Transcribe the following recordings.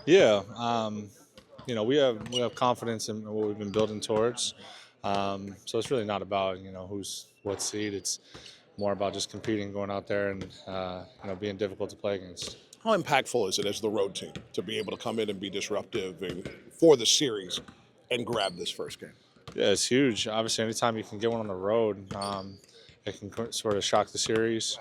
Yeah, we have confidence in what we've been building towards. So it's really not about who's what seed. It's more about just competing, going out there, and being difficult to play against. How impactful is it as the road team to be able to come in and be disruptive for the series and grab this first game? Yeah, it's huge. Obviously, anytime you can get one on the road, it can sort of shock the series.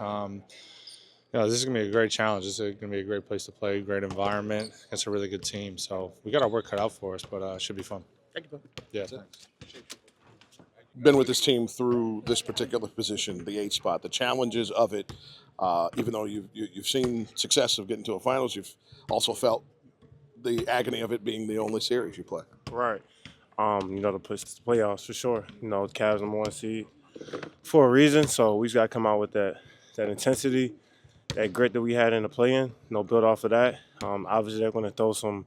This is gonna be a great challenge. This is gonna be a great place to play, great environment. It's a really good team. So we got our work cut out for us, but it should be fun. Thank you, Bill. Yeah, thanks. Been with this team through this particular position, the 8 spot, the challenges of it. Even though you've seen success of getting to a finals, you've also felt the agony of it being the only series you play. Right. The playoffs for sure. Cavs number one seed for a reason. So we just got to come out with that intensity, that grit that we had in the play-in. Build off of that. Obviously they're going to throw some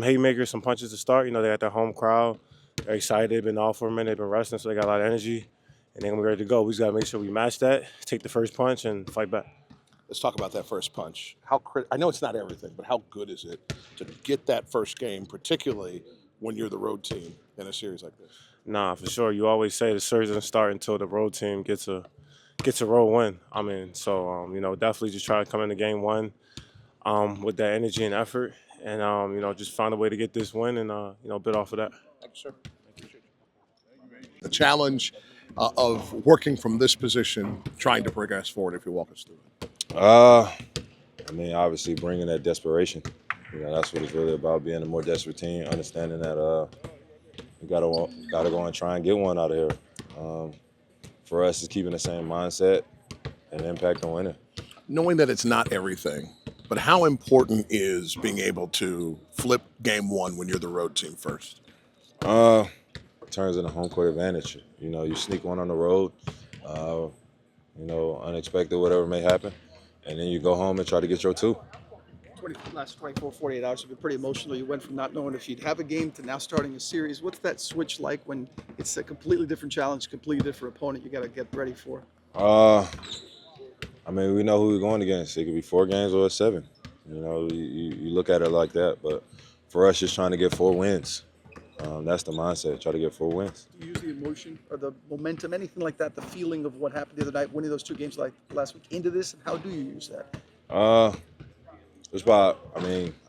haymakers, some punches to start. They got their home crowd. They're excited. They've been off for a minute. They've been resting, so they got a lot of energy. And they're gonna be ready to go. We just got to make sure we match that, take the first punch, and fight back. Let's talk about that first punch. I know it's not everything, but how good is it to get that first game, particularly when you're the road team in a series like this? Nah, for sure. You always say the series doesn't start until the road team gets a road win. Definitely just try to come into game one with that energy and effort, and just find a way to get this win and build off of that. Thank you, sir. The challenge of working from this position, trying to progress forward, if you walk us through it. Obviously bringing that desperation. That's what it's really about, being a more desperate team, understanding that we gotta go and try and get one out of here. For us, it's keeping the same mindset and impact on winning. Knowing that it's not everything, but how important is being able to flip game one when you're the road team first? Turns into home court advantage. You sneak one on the road, unexpected, whatever may happen, and then you go home and try to get your two. Last 24, 48 hours have been pretty emotional. You went from not knowing if you'd have a game to now starting a series. What's that switch like when it's a completely different challenge, completely different opponent you got to get ready for? We know who we're going against. It could be 4 games or 7. You look at it like that. But for us, just trying to get 4 wins. That's the mindset. Try to get 4 wins. Do you use the emotion or the momentum, anything like that, the feeling of what happened the other night, winning those 2 games like last week into this, and how do you use that? It's about,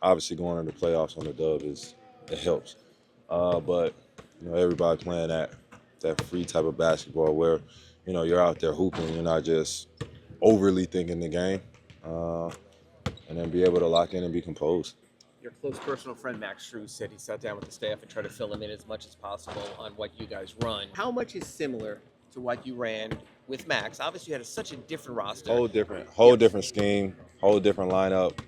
obviously going into the playoffs on the dub it helps. But everybody playing that free type of basketball where, you're out there hooping, you're not just overly thinking the game, and then be able to lock in and be composed. Your close personal friend Max Strus said he sat down with the staff and tried to fill him in as much as possible on what you guys run. How much is similar to what you ran with Max? Obviously, you had such a different roster. Whole different scheme, whole different lineup,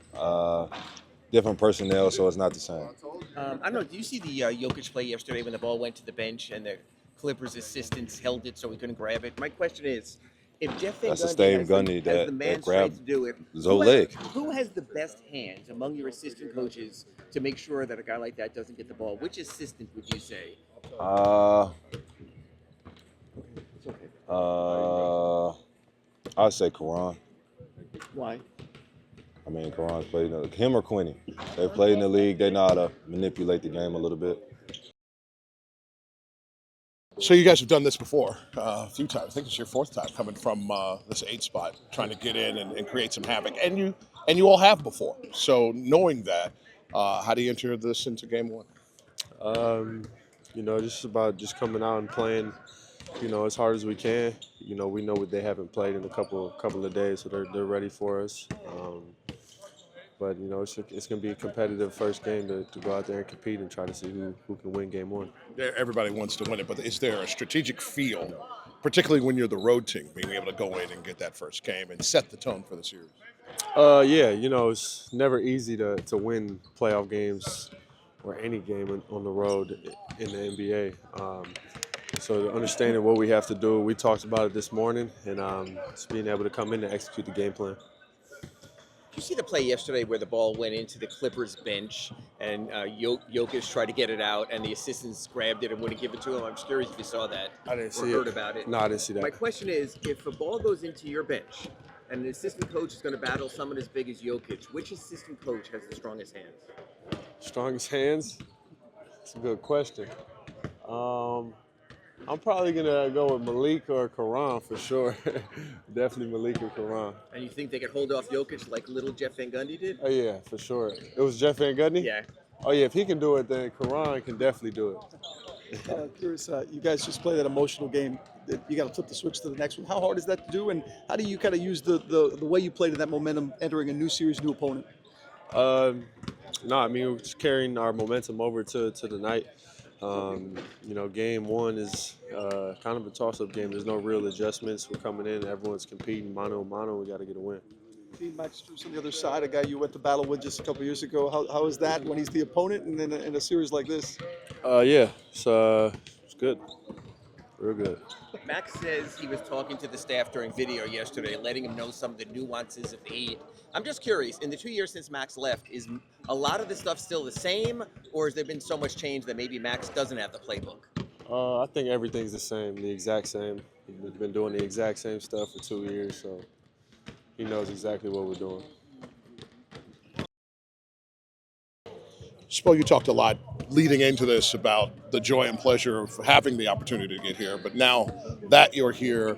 different personnel, so it's not the same. I don't know. Do you see the Jokic play yesterday when the ball went to the bench and the Clippers assistants held it so he couldn't grab it? My question is, if Jeff Van That's the Gundy same has Gundy the that man grabbed strength to do it, Zoleg. who has the best hands among your assistant coaches to make sure that a guy like that doesn't get the ball? Which assistant would you say? I'd say Karan. Why? Karan's played him or Quinny. They played in the league. They know how to manipulate the game a little bit. So you guys have done this before a few times. I think it's your 4th time coming from this 8 spot, trying to get in and create some havoc. And you all have before. So knowing that, how do you enter this into game one? Just about just coming out and playing, as hard as we can. We know what they haven't played in a couple of days, so they're ready for us. But it's going to be a competitive first game to go out there and compete and try to see who can win game one. Everybody wants to win it, but is there a strategic feel, particularly when you're the road team, being able to go in and get that first game and set the tone for the series? It's never easy to win playoff games or any game on the road in the NBA. So understanding what we have to do, we talked about it this morning, and just being able to come in and execute the game plan. Did you see the play yesterday where the ball went into the Clippers bench and Jokic tried to get it out and the assistants grabbed it and wouldn't give it to him? I'm just curious if you saw that. I didn't see or heard it. about it. No, I didn't see that. My question is, if a ball goes into your bench and the assistant coach is going to battle someone as big as Jokic, which assistant coach has the strongest hands? Strongest hands? That's a good question. I'm probably gonna go with Malik or Karan for sure. Definitely Malik or Karan. And you think they could hold off Jokic like little Jeff Van Gundy did? Oh yeah, for sure. It was Jeff Van Gundy? Yeah. Oh yeah, if he can do it, then Karan can definitely do it. Curious, you guys just played that emotional game. That you got to flip the switch to the next one. How hard is that to do, and how do you kind of use the way you played in that momentum entering a new series, new opponent? No, I mean we're just carrying our momentum over to the night. Game one is kind of a toss-up game. There's no real adjustments. We're coming in, everyone's competing mano a mano. We got to get a win. Seeing Max Strus on the other side, a guy you went to battle with just a couple years ago. How is that when he's the opponent and then in a series like this? Yeah, it's good, real good. Max says he was talking to the staff during video yesterday, letting him know some of the nuances of the Heat. I'm just curious, in the 2 years since Max left, is a lot of the stuff still the same, or has there been so much change that maybe Max doesn't have the playbook? I think everything's the same, the exact same. We've been doing the exact same stuff for 2 years, so he knows exactly what we're doing. Spo, you talked a lot leading into this about the joy and pleasure of having the opportunity to get here, but now that you're here,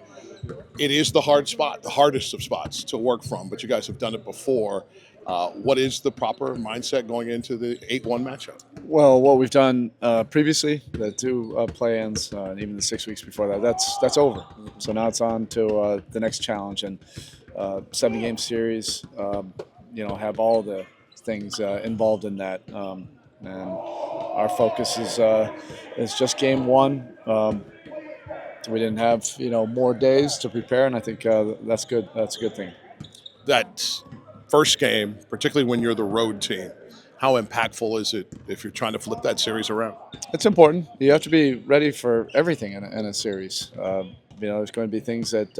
it is the hard spot, the hardest of spots to work from, but you guys have done it before. What is the proper mindset going into the 8-1 matchup? Well, what we've done previously, the two play-ins, and even the 6 weeks before that, that's over. So now it's on to the next challenge, and 7-game series. Have all the things involved in that, and our focus is just game one. We didn't have more days to prepare, and I think that's good. That's a good thing. That first game, particularly when you're the road team, how impactful is it if you're trying to flip that series around? It's important. You have to be ready for everything in a series. There's going to be things that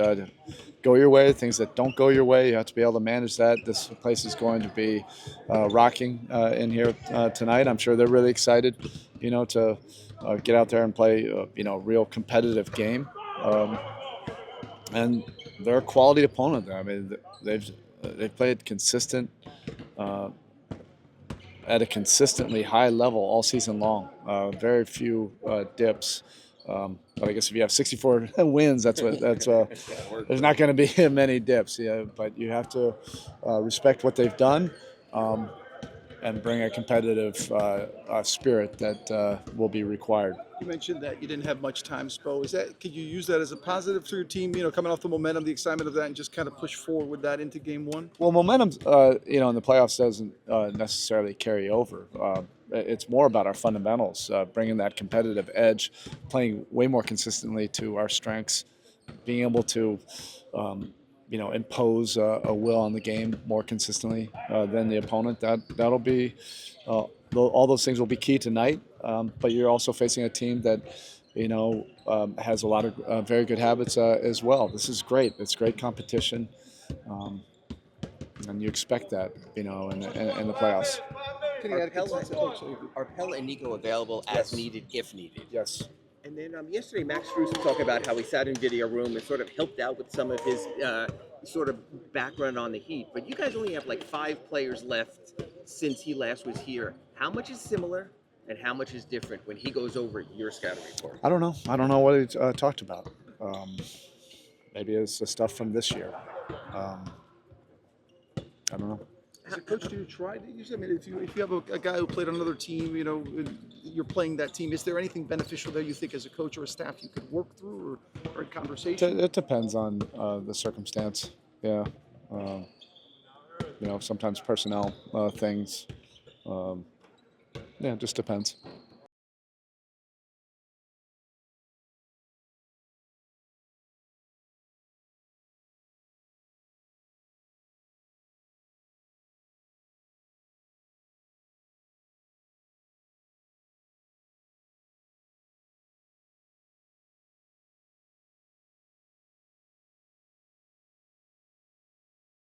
go your way, things that don't go your way. You have to be able to manage that. This place is going to be rocking in here tonight. I'm sure they're really excited, to get out there and play, a real competitive game. And they're a quality opponent. I mean, they've played consistent. At a consistently high level all season long. Very few dips. But I guess if you have 64 wins, that's there's not going to be many dips. Yeah, but you have to respect what they've done and bring a competitive spirit that will be required. You mentioned that you didn't have much time, Spo. Could you use that as a positive for your team? Coming off the momentum, the excitement of that, and just kind of push forward with that into game one. Well, momentum, in the playoffs doesn't necessarily carry over. It's more about our fundamentals, bringing that competitive edge, playing way more consistently to our strengths, being able to, impose a will on the game more consistently than the opponent. That'll be. All those things will be key tonight, but you're also facing a team that, has a lot of very good habits as well. This is great. It's great competition, and you expect that, in the playoffs. Are Pella and Nico available as needed, if needed? Yes. And then yesterday, Max Strus was talking about how he sat in video room and sort of helped out with some of his sort of background on the Heat. But you guys only have like 5 players left since he last was here. How much is similar and how much is different when he goes over your scouting report? I don't know. I don't know what he talked about. Maybe it's the stuff from this year. I don't know. As a coach, do you try to use it? I mean, if you have a guy who played on another team, you're playing that team, is there anything beneficial there you think as a coach or a staff you could work through or in conversation? It depends on the circumstance. Yeah. Sometimes personnel things. It just depends.